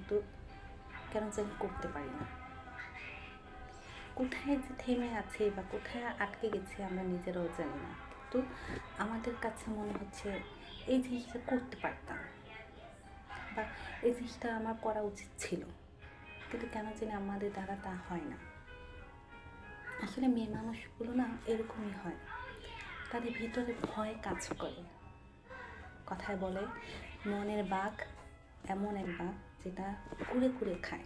কিন্তু কেন জানি করতে পারি না। কোথায় যে থেমে আছে বা কোথায় আটকে গেছে আমরা নিজেরাও জানি না, কিন্তু আমাদের কাছে মনে হচ্ছে এই জিনিসটা করতে পারতাম বা এই জিনিসটা আমার করা উচিত ছিল, কিন্তু কেন জানি আমাদের দ্বারা তা হয় না। আসলে মেয়ে মানুষগুলো না এরকমই হয়, তাদের ভিতরে ভয় কাজ করে। কথায় বলে মনের বাঘ এমন এক বাঘ যেটা কুড়ে কুড়ে খায়,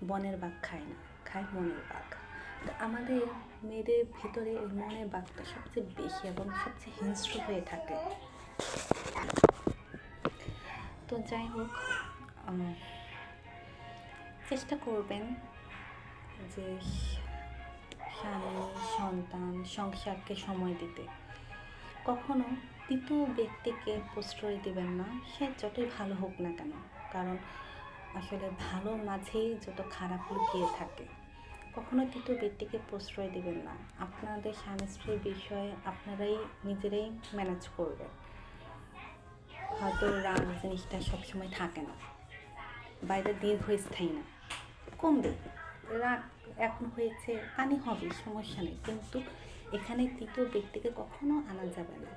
বনের বাঘ খায় না, খায় মনের বাঘ। তো আমাদের মেয়েদের ভিতরে ওই মনের বাঘটা সবচেয়ে বেশি এবং সবচেয়ে হিংস্র হয়ে থাকে। তো যাই হোক, চেষ্টা করবেন যে স্বামী, সন্তান, সংসারকে সময় দিতে। কখনো তৃতীয় ব্যক্তিকে প্রশ্রয় দেবেন না, সে যতই ভালো হোক না কেন, কারণ আসলে ভালো মাঝেই যত খারাপ লুকিয়ে থাকে। কখনো তৃতীয় ব্যক্তিকে প্রশ্রয় দেবেন না। আপনাদের স্বামী স্ত্রীর বিষয়ে আপনারাই নিজেরাই ম্যানেজ করবেন। হয়তো রাগ জিনিসটা সবসময় থাকে না, বাইরে দীর্ঘস্থায়ী না, কমবে। রাগ এখন হয়েছে, পানি হবে, সমস্যা নেই, কিন্তু এখানে তৃতীয় ব্যক্তিকে কখনো আনা যাবে না,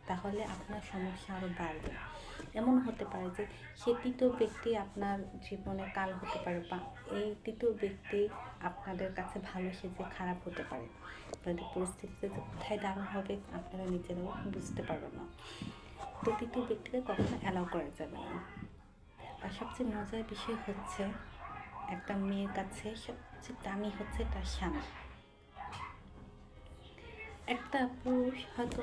তাহলে আপনার সমস্যা আরও বাড়বে। এমন হতে পারে যে সে তৃতীয় ব্যক্তি আপনার জীবনে কাল হতে পারে, বা এই তৃতীয় ব্যক্তি আপনাদের কাছে ভালো সেজে খারাপ হতে পারে। আপনাদের পরিস্থিতিতে কোথায় দাঁড়ানো হবে আপনারা নিজেরাও বুঝতে পারবেন না। তো তৃতীয় ব্যক্তিকে কখনো অ্যালাউ করা যাবে না। আর সবচেয়ে মজার বিষয় হচ্ছে, একটা মেয়ের কাছে সবচেয়ে দামি হচ্ছে তার স্বামী। একটা পুরুষ হয়তো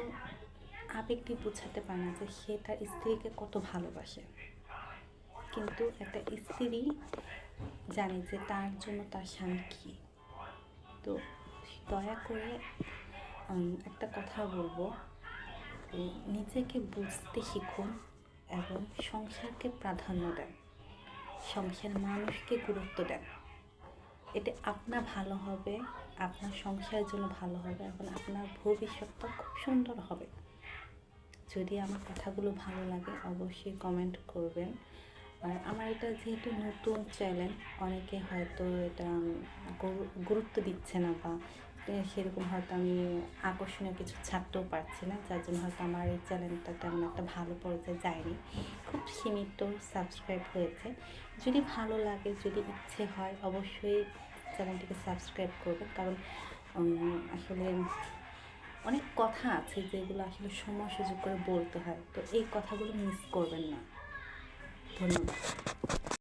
আবেগ দিয়ে বোঝাতে পারে না যে সে তার স্ত্রীকে কত ভালোবাসে, কিন্তু একটা স্ত্রী জানে যে তার জন্য তার স্বামী কী। তো দয়া করে একটা কথা বলবো, নিজেকে বুঝতে শিখুন এবং সংসারকে প্রাধান্য দেন, সংসার মানুষকে গুরুত্ব দেন। এতে আপনার ভালো হবে, আপনার সংসারের জন্য ভালো হবে এবং আপনার ভবিষ্যৎটা খুব সুন্দর হবে। যদি আমার কথাগুলো ভালো লাগে অবশ্যই কমেন্ট করবেন। আর আমার এটা যেহেতু নতুন চ্যানেল, অনেকে হয়তো এটা গুরুত্ব দিচ্ছে না, বা সেরকম হয়তো আমি আকর্ষণীয় কিছু ছাড়তেও পারছি না, যার জন্য হয়তো আমার এই চ্যানেলটা তেমন একটা ভালো পর্যায়ে যায়নি, খুব সীমিত সাবস্ক্রাইব হয়েছে। যদি ভালো লাগে, যদি ইচ্ছে হয়, অবশ্যই চ্যানেলটিকে সাবস্ক্রাইব করবেন, কারণ আসলে অনেক কথা আছে যেগুলো আসলে সময় সুযোগ করে বলতে হয়, তো এই কথাগুলো মিস করবেন না। ধন্যবাদ।